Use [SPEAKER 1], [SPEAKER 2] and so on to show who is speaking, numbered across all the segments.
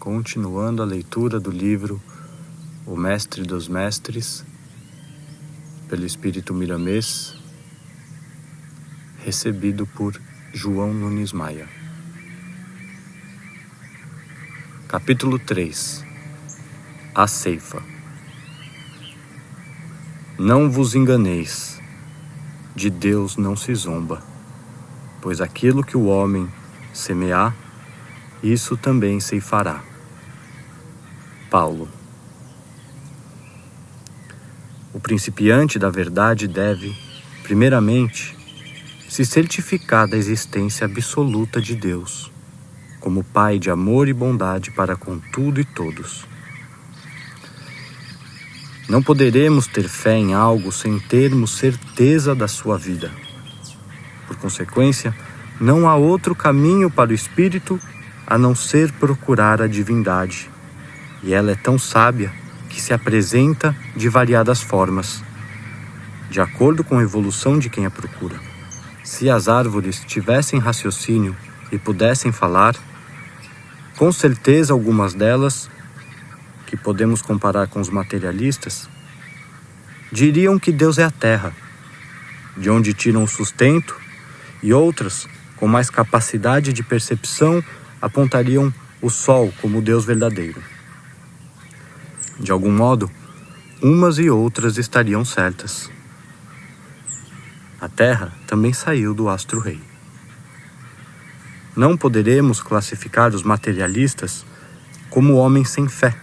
[SPEAKER 1] continuando a leitura do livro O Mestre dos Mestres, pelo Espírito Miramês, recebido por João Nunes Maia. Capítulo 3. A Ceifa. Não vos enganeis, de Deus não se zomba, pois aquilo que o homem semear, isso também ceifará. Paulo. O principiante da verdade deve, primeiramente, se certificar da existência absoluta de Deus, como Pai de amor e bondade para com tudo e todos. Não poderemos ter fé em algo sem termos certeza da sua vida. Por consequência, não há outro caminho para o Espírito a não ser procurar a divindade, e ela é tão sábia que se apresenta de variadas formas, de acordo com a evolução de quem a procura. Se as árvores tivessem raciocínio e pudessem falar, com certeza algumas delas, que podemos comparar com os materialistas, diriam que Deus é a terra, de onde tiram o sustento, e outras, com mais capacidade de percepção, apontariam o sol como Deus verdadeiro. De algum modo, umas e outras estariam certas. A Terra também saiu do astro-rei. Não poderemos classificar os materialistas como homens sem fé,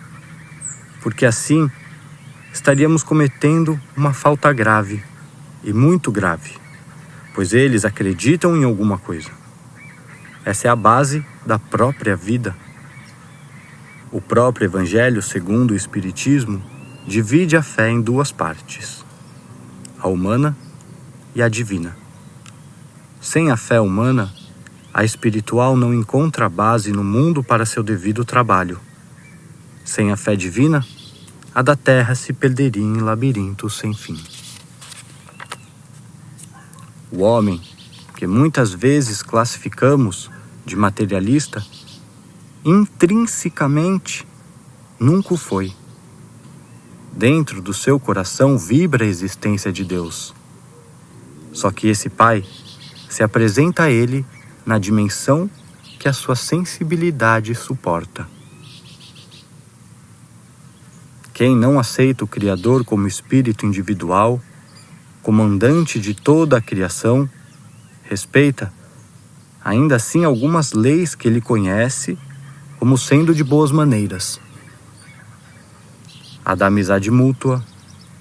[SPEAKER 1] porque assim estaríamos cometendo uma falta grave, e muito grave, pois eles acreditam em alguma coisa. Essa é a base da própria vida. O próprio Evangelho, segundo o Espiritismo, divide a fé em duas partes: a humana e a divina. Sem a fé humana, a espiritual não encontra base no mundo para seu devido trabalho. Sem a fé divina, a da terra se perderia em labirintos sem fim. O homem, que muitas vezes classificamos de materialista, intrinsecamente nunca o foi. Dentro do seu coração vibra a existência de Deus. Só que esse Pai se apresenta a ele na dimensão que a sua sensibilidade suporta. Quem não aceita o Criador como espírito individual, comandante de toda a criação, respeita, ainda assim, algumas leis que ele conhece como sendo de boas maneiras. A da amizade mútua,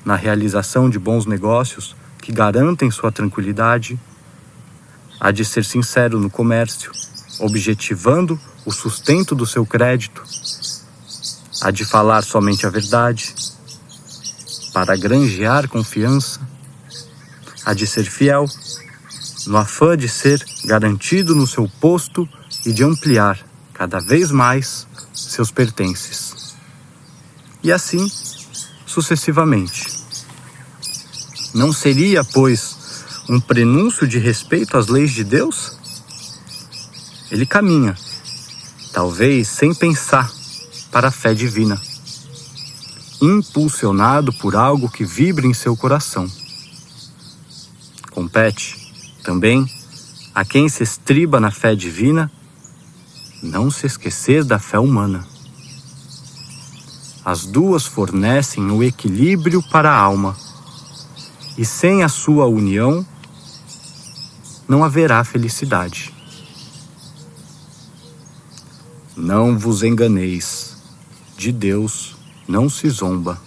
[SPEAKER 1] na realização de bons negócios que garantem sua tranquilidade, a de ser sincero no comércio, objetivando o sustento do seu crédito, a de falar somente a verdade, para granjear confiança, a de ser fiel, no afã de ser garantido no seu posto e de ampliar cada vez mais seus pertences. E assim, sucessivamente. Não seria, pois, um prenúncio de respeito às leis de Deus? Ele caminha, talvez sem pensar, para a fé divina, impulsionado por algo que vibra em seu coração. Compete, também, a quem se estriba na fé divina, não se esquecer da fé humana. As duas fornecem o equilíbrio para a alma, e sem a sua união, não haverá felicidade. Não vos enganeis, de Deus não se zomba.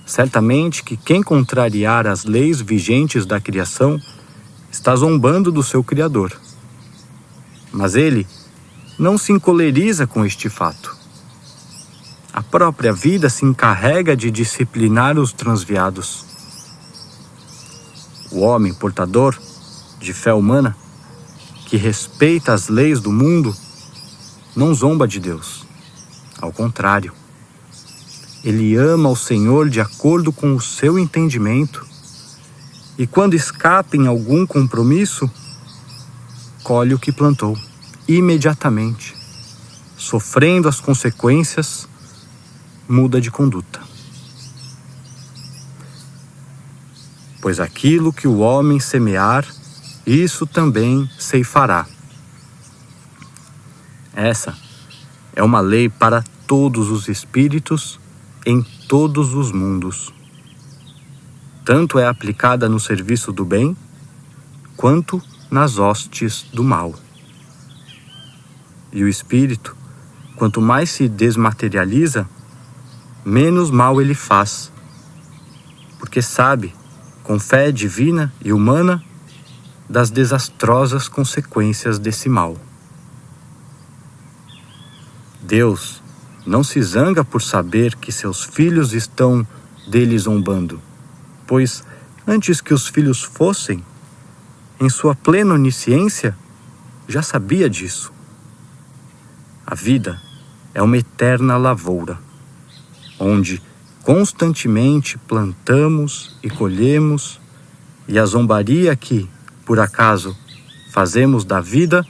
[SPEAKER 1] Certamente que quem contrariar as leis vigentes da criação está zombando do seu Criador. Mas ele não se encoleriza com este fato. A própria vida se encarrega de disciplinar os transviados. O homem portador de fé humana, que respeita as leis do mundo, não zomba de Deus. Ao contrário, ele ama o Senhor de acordo com o seu entendimento, e quando escapa em algum compromisso, colhe o que plantou, imediatamente, sofrendo as consequências, muda de conduta. Pois aquilo que o homem semear, isso também ceifará. Essa é uma lei para todos os espíritos em todos os mundos. Tanto é aplicada no serviço do bem, quanto nas hostes do mal. E o espírito, quanto mais se desmaterializa, menos mal ele faz, porque sabe, com fé divina e humana, das desastrosas consequências desse mal. Deus não se zanga por saber que seus filhos estão dele zombando, pois antes que os filhos fossem, em sua plena onisciência, já sabia disso. A vida é uma eterna lavoura, onde constantemente plantamos e colhemos, e a zombaria que, por acaso, fazemos da vida,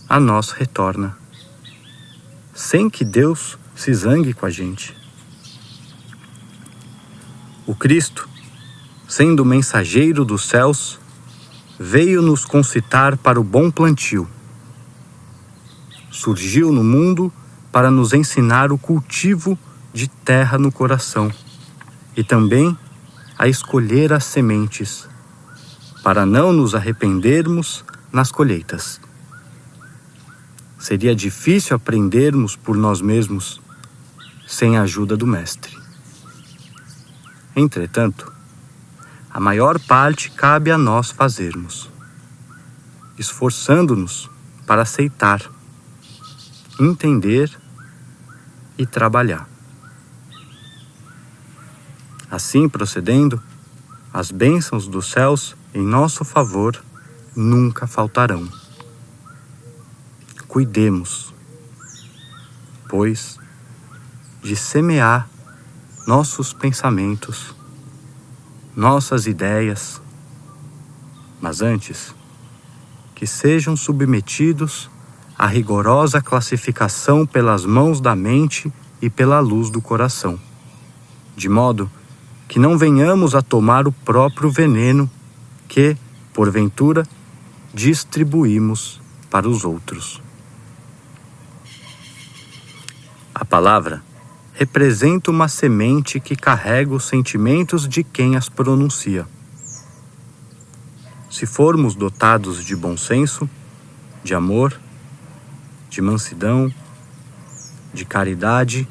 [SPEAKER 1] a nós retorna, sem que Deus se zangue com a gente. O Cristo, sendo mensageiro dos céus, veio nos concitar para o bom plantio. Surgiu no mundo para nos ensinar o cultivo de terra no coração e também a escolher as sementes, para não nos arrependermos nas colheitas. Seria difícil aprendermos por nós mesmos sem a ajuda do Mestre. Entretanto, a maior parte cabe a nós fazermos, esforçando-nos para aceitar, entender e trabalhar. Assim procedendo, as bênçãos dos céus em nosso favor nunca faltarão. Cuidemos, pois, de semear nossos pensamentos, nossas ideias, mas antes, que sejam submetidos à rigorosa classificação pelas mãos da mente e pela luz do coração, de modo que não venhamos a tomar o próprio veneno que, porventura, distribuímos para os outros. A palavra representa uma semente que carrega os sentimentos de quem as pronuncia. Se formos dotados de bom senso, de amor, de mansidão, de caridade,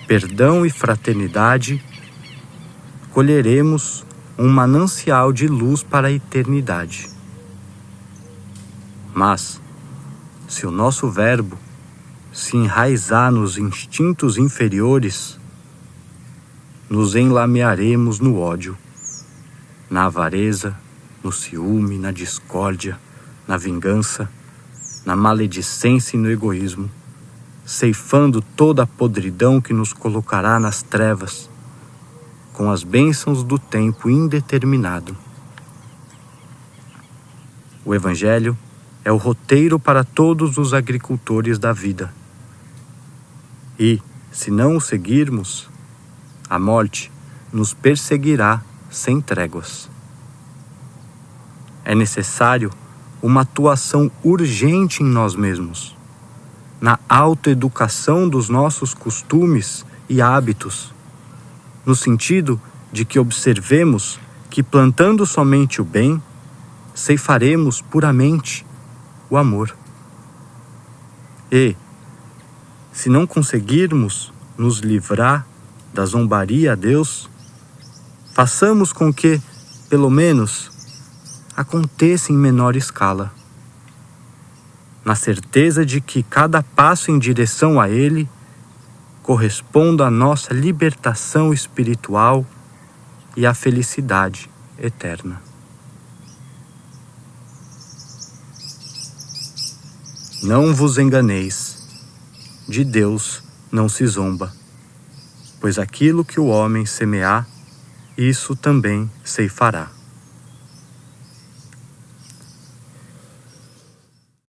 [SPEAKER 1] perdão e fraternidade, colheremos um manancial de luz para a eternidade. Mas, se o nosso verbo se enraizar nos instintos inferiores, nos enlamearemos no ódio, na avareza, no ciúme, na discórdia, na vingança, na maledicência e no egoísmo, ceifando toda a podridão que nos colocará nas trevas, com as bênçãos do tempo indeterminado. O Evangelho é o roteiro para todos os agricultores da vida. E, se não o seguirmos, a morte nos perseguirá sem tréguas. É necessário uma atuação urgente em nós mesmos, na autoeducação dos nossos costumes e hábitos, no sentido de que observemos que, plantando somente o bem, ceifaremos puramente o amor. E, se não conseguirmos nos livrar da zombaria a Deus, façamos com que, pelo menos, aconteça em menor escala, na certeza de que cada passo em direção a Ele corresponda à nossa libertação espiritual e à felicidade eterna. Não vos enganeis, de Deus não se zomba, pois aquilo que o homem semear, isso também ceifará.